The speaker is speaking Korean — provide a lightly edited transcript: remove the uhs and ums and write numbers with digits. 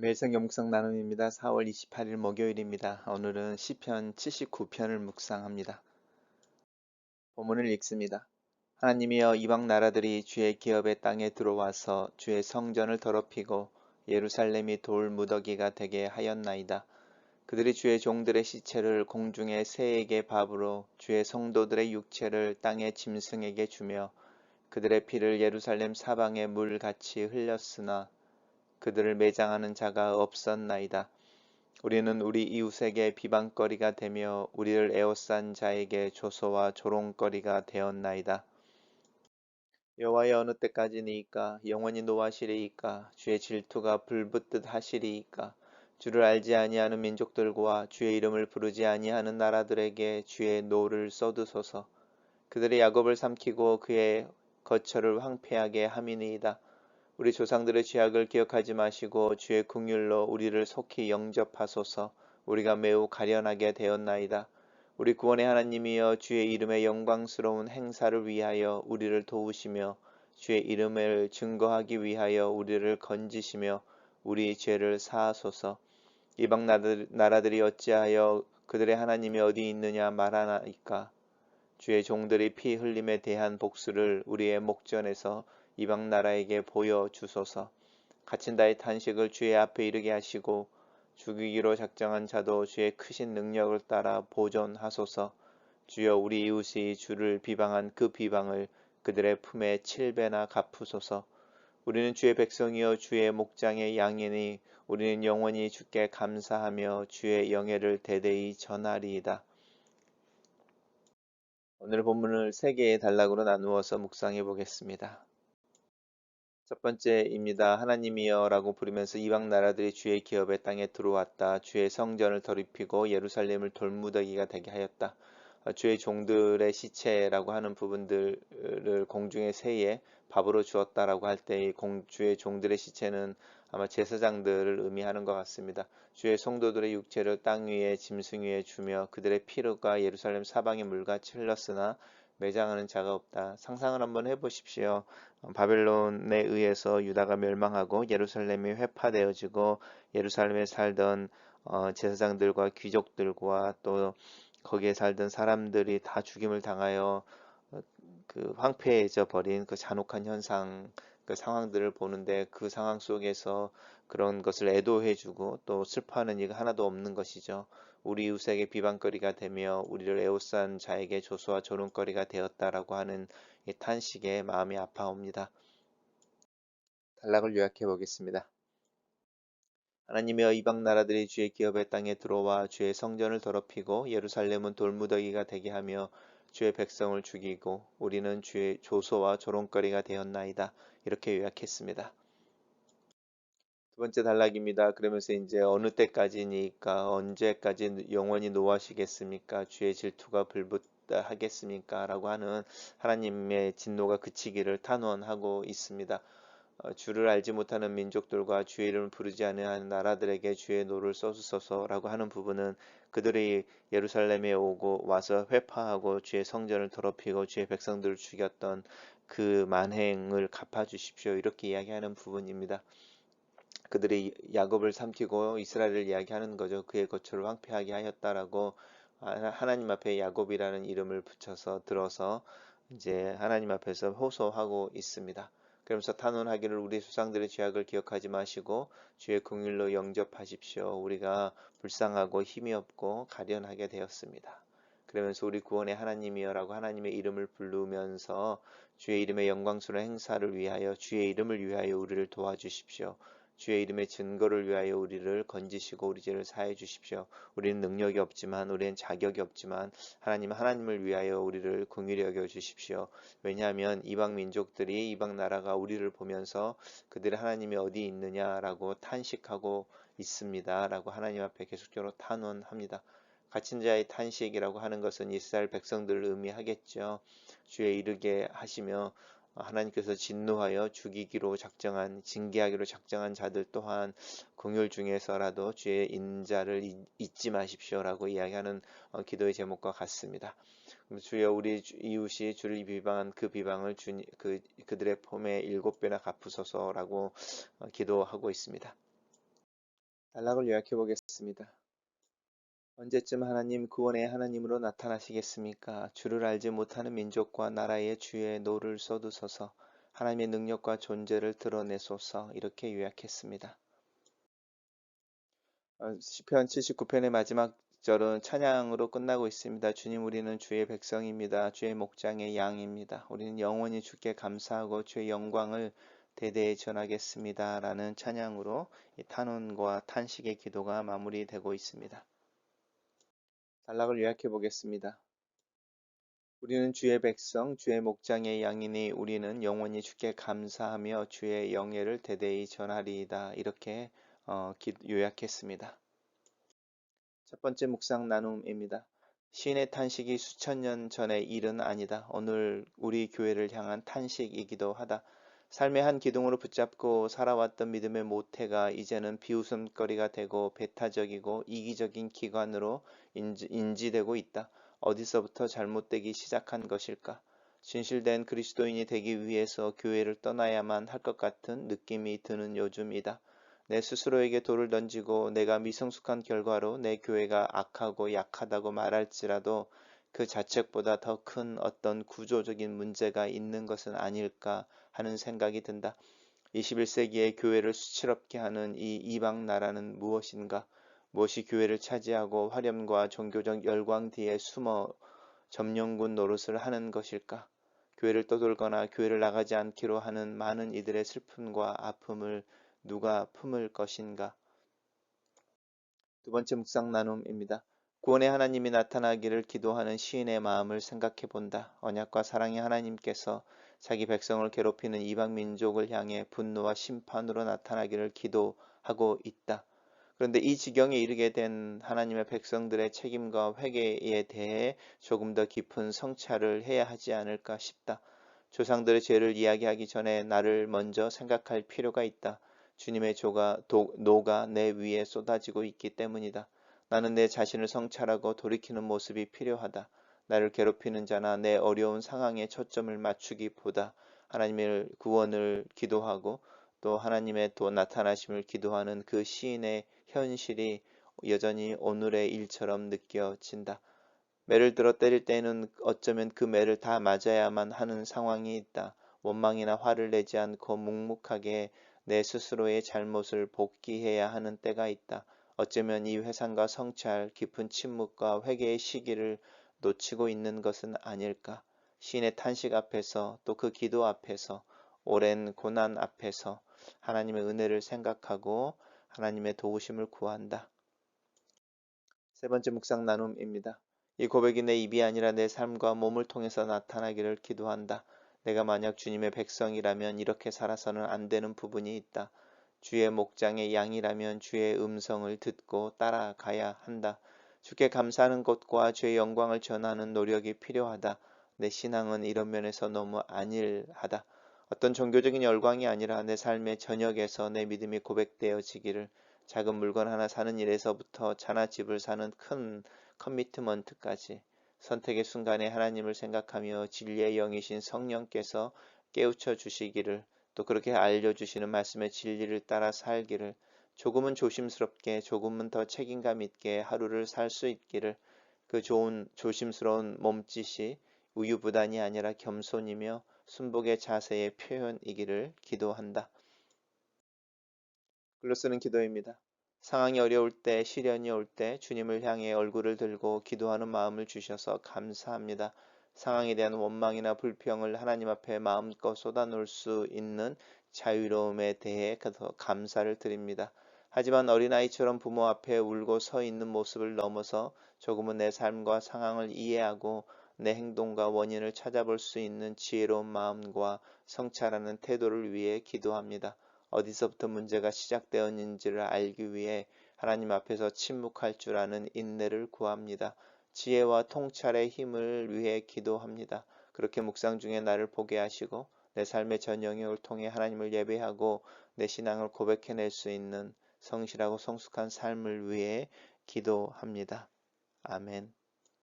매일성경 묵상 나눔입니다. 4월 28일 목요일입니다. 오늘은 시편 79편을 묵상합니다. 본문을 읽습니다. 하나님이여 이방 나라들이 주의 기업의 땅에 들어와서 주의 성전을 더럽히고 예루살렘이 돌 무더기가 되게 하였나이다. 그들이 주의 종들의 시체를 공중의 새에게 밥으로 주의 성도들의 육체를 땅의 짐승에게 주며 그들의 피를 예루살렘 사방에 물같이 흘렸으나 그들을 매장하는 자가 없었나이다. 우리는 우리 이웃에게 비방거리가 되며 우리를 에워싼 자에게 조소와 조롱거리가 되었나이다. 여호와여 어느 때까지니이까 영원히 노하시리이까 주의 질투가 불붙듯 하시리이까 주를 알지 아니하는 민족들과 주의 이름을 부르지 아니하는 나라들에게 주의 노를 쏟으소서. 그들의 야곱을 삼키고 그의 거처를 황폐하게 함이니이다. 우리 조상들의 죄악을 기억하지 마시고 주의 긍휼로 우리를 속히 영접하소서. 우리가 매우 가련하게 되었나이다. 우리 구원의 하나님이여 주의 이름의 영광스러운 행사를 위하여 우리를 도우시며 주의 이름을 증거하기 위하여 우리를 건지시며 우리 죄를 사하소서. 이방 나라들이 어찌하여 그들의 하나님이 어디 있느냐 말하나이까. 주의 종들의 피 흘림에 대한 복수를 우리의 목전에서 이방 나라에게 보여주소서. 갇힌 자의 탄식을 주의 앞에 이르게 하시고 죽이기로 작정한 자도 주의 크신 능력을 따라 보존하소서. 주여 우리 이웃이 주를 비방한 그 비방을 그들의 품에 7배나 갚으소서. 우리는 주의 백성이여 주의 목장의 양이니 우리는 영원히 주께 감사하며 주의 영예를 대대히 전하리이다. 오늘 본문을 세 개의 단락으로 나누어서 묵상해 보겠습니다. 첫 번째입니다. 하나님이여 라고 부르면서 이방 나라들이 주의 기업의 땅에 들어왔다. 주의 성전을 더럽히고 예루살렘을 돌무더기가 되게 하였다. 주의 종들의 시체라고 하는 부분들을 공중의 새에 밥으로 주었다라고 할 때 주의 종들의 시체는 아마 제사장들을 의미하는 것 같습니다. 주의 성도들의 육체를 땅 위에 짐승 위에 주며 그들의 피로가 예루살렘 사방에 물같이 흘렀으나 매장하는 자가 없다. 상상을 한번 해보십시오. 바벨론에 의해서 유다가 멸망하고 예루살렘이 회파되어지고 예루살렘에 살던 제사장들과 귀족들과 또 거기에 살던 사람들이 다 죽임을 당하여 그 황폐해져 버린 그 잔혹한 현상, 그 상황들을 보는데 그 상황 속에서 그런 것을 애도해주고 또 슬퍼하는 이가 하나도 없는 것이죠. 우리 이웃에게 비방거리가 되며 우리를 에워싼 자에게 조소와 조롱거리가 되었다라고 하는 이 탄식에 마음이 아파옵니다. 단락을 요약해 보겠습니다. 하나님이여 이방 나라들이 주의 기업의 땅에 들어와 주의 성전을 더럽히고 예루살렘은 돌무더기가 되게 하며 주의 백성을 죽이고 우리는 주의 조소와 조롱거리가 되었나이다. 이렇게 요약했습니다. 두 번째 단락입니다. 그러면서 이제 어느 때까지니까 언제까지 영원히 노하시겠습니까? 주의 질투가 불붙다 하겠습니까? 라고 하는 하나님의 진노가 그치기를 탄원하고 있습니다. 주를 알지 못하는 민족들과 주의 이름을 부르지 않는 나라들에게 주의 노를 쏟으소서라고 하는 부분은 그들이 예루살렘에 오고 와서 회파하고 주의 성전을 더럽히고 주의 백성들을 죽였던 그 만행을 갚아주십시오. 이렇게 이야기하는 부분입니다. 그들이 야곱을 삼키고 이스라엘을 이야기하는 거죠. 그의 거처를 황폐하게 하였다라고 하나님 앞에 야곱이라는 이름을 붙여서 들어서 이제 하나님 앞에서 호소하고 있습니다. 그러면서 탄원하기를 우리 조상들의 죄악을 기억하지 마시고 주의 긍휼로 영접하십시오. 우리가 불쌍하고 힘이 없고 가련하게 되었습니다. 그러면서 우리 구원의 하나님이여라고 하나님의 이름을 부르면서 주의 이름의 영광스러운 행사를 위하여 주의 이름을 위하여 우리를 도와주십시오. 주의 이름의 증거를 위하여 우리를 건지시고 우리 죄를 사해 주십시오. 우리는 능력이 없지만 우리는 자격이 없지만 하나님을 위하여 우리를 긍휼히 여겨 주십시오. 왜냐하면 이방 민족들이 이방 나라가 우리를 보면서 그들의 하나님이 어디 있느냐라고 탄식하고 있습니다라고 하나님 앞에 계속적으로 탄원합니다. 갇힌 자의 탄식이라고 하는 것은 이스라엘 백성들을 의미하겠죠. 주에 이르게 하시며 하나님께서 진노하여 죽이기로 작정한 징계하기로 작정한 자들 또한 긍휼 중에서라도 주의 인자를 잊지 마십시오라고 이야기하는 기도의 제목과 같습니다. 주여 우리 이웃이 주를 비방한 그 비방을 그들의 품에 7배나 갚으소서라고 기도하고 있습니다. 단락을 요약해 보겠습니다. 언제쯤 하나님 구원의 하나님으로 나타나시겠습니까? 주를 알지 못하는 민족과 나라의 주의 노를 쏟으소서. 하나님의 능력과 존재를 드러내소서. 이렇게 요약했습니다. 시편 79편의 마지막 절은 찬양으로 끝나고 있습니다. 주님, 우리는 주의 백성입니다. 주의 목장의 양입니다. 우리는 영원히 주께 감사하고 주의 영광을 대대히 전하겠습니다. 라는 찬양으로 이 탄원과 탄식의 기도가 마무리되고 있습니다. 단락을 요약해 보겠습니다. 우리는 주의 백성, 주의 목장의 양이니 우리는 영원히 주께 감사하며 주의 영예를 대대히 전하리이다. 이렇게 요약했습니다. 첫 번째 묵상 나눔입니다. 시인의 탄식이 수천 년 전의 일은 아니다. 오늘 우리 교회를 향한 탄식이기도 하다. 삶의 한 기둥으로 붙잡고 살아왔던 믿음의 모태가 이제는 비웃음거리가 되고 배타적이고 이기적인 기관으로 인지되고 있다. 어디서부터 잘못되기 시작한 것일까? 진실된 그리스도인이 되기 위해서 교회를 떠나야만 할 것 같은 느낌이 드는 요즘이다. 내 스스로에게 돌을 던지고 내가 미성숙한 결과로 내 교회가 악하고 약하다고 말할지라도 그 자책보다 더 큰 어떤 구조적인 문제가 있는 것은 아닐까 하는 생각이 든다. 21세기의 교회를 수치럽게 하는 이 이방 나라는 무엇인가? 무엇이 교회를 차지하고 화렴과 종교적 열광 뒤에 숨어 점령군 노릇을 하는 것일까? 교회를 떠돌거나 교회를 나가지 않기로 하는 많은 이들의 슬픔과 아픔을 누가 품을 것인가? 두 번째 묵상 나눔입니다. 구원의 하나님이 나타나기를 기도하는 시인의 마음을 생각해 본다. 언약과 사랑의 하나님께서 자기 백성을 괴롭히는 이방 민족을 향해 분노와 심판으로 나타나기를 기도하고 있다. 그런데 이 지경에 이르게 된 하나님의 백성들의 책임과 회개에 대해 조금 더 깊은 성찰을 해야 하지 않을까 싶다. 조상들의 죄를 이야기하기 전에 나를 먼저 생각할 필요가 있다. 주님의 노가 내 위에 쏟아지고 있기 때문이다. 나는 내 자신을 성찰하고 돌이키는 모습이 필요하다. 나를 괴롭히는 자나 내 어려운 상황에 초점을 맞추기보다 하나님의 구원을 기도하고 또 하나님의 또 나타나심을 기도하는 그 시인의 현실이 여전히 오늘의 일처럼 느껴진다. 매를 들어 때릴 때에는 어쩌면 그 매를 다 맞아야만 하는 상황이 있다. 원망이나 화를 내지 않고 묵묵하게 내 스스로의 잘못을 복귀해야 하는 때가 있다. 어쩌면 이 회상과 성찰, 깊은 침묵과 회개의 시기를 놓치고 있는 것은 아닐까. 시인의 탄식 앞에서 또 그 기도 앞에서 오랜 고난 앞에서 하나님의 은혜를 생각하고 하나님의 도우심을 구한다. 세 번째 묵상 나눔입니다. 이 고백이 내 입이 아니라 내 삶과 몸을 통해서 나타나기를 기도한다. 내가 만약 주님의 백성이라면 이렇게 살아서는 안 되는 부분이 있다. 주의 목장의 양이라면 주의 음성을 듣고 따라가야 한다. 주께 감사하는 것과 주의 영광을 전하는 노력이 필요하다. 내 신앙은 이런 면에서 너무 안일하다. 어떤 종교적인 열광이 아니라 내 삶의 전역에서 내 믿음이 고백되어지기를 작은 물건 하나 사는 일에서부터 차나 집을 사는 큰 커미트먼트까지 선택의 순간에 하나님을 생각하며 진리의 영이신 성령께서 깨우쳐 주시기를 또 그렇게 알려주시는 말씀의 진리를 따라 살기를 조금은 조심스럽게 조금은 더 책임감 있게 하루를 살 수 있기를 그 좋은 조심스러운 몸짓이 우유부단이 아니라 겸손이며 순복의 자세의 표현이기를 기도한다. 글로 쓰는 기도입니다. 상황이 어려울 때, 시련이 올 때 주님을 향해 얼굴을 들고 기도하는 마음을 주셔서 감사합니다. 상황에 대한 원망이나 불평을 하나님 앞에 마음껏 쏟아놓을 수 있는 자유로움에 대해 감사를 드립니다. 하지만 어린아이처럼 부모 앞에 울고 서 있는 모습을 넘어서 조금은 내 삶과 상황을 이해하고 내 행동과 원인을 찾아볼 수 있는 지혜로운 마음과 성찰하는 태도를 위해 기도합니다. 어디서부터 문제가 시작되었는지를 알기 위해 하나님 앞에서 침묵할 줄 아는 인내를 구합니다. 지혜와 통찰의 힘을 위해 기도합니다. 그렇게 묵상 중에 나를 보게 하시고 내 삶의 전 영역을 통해 하나님을 예배하고 내 신앙을 고백해낼 수 있는 성실하고 성숙한 삶을 위해 기도합니다. 아멘.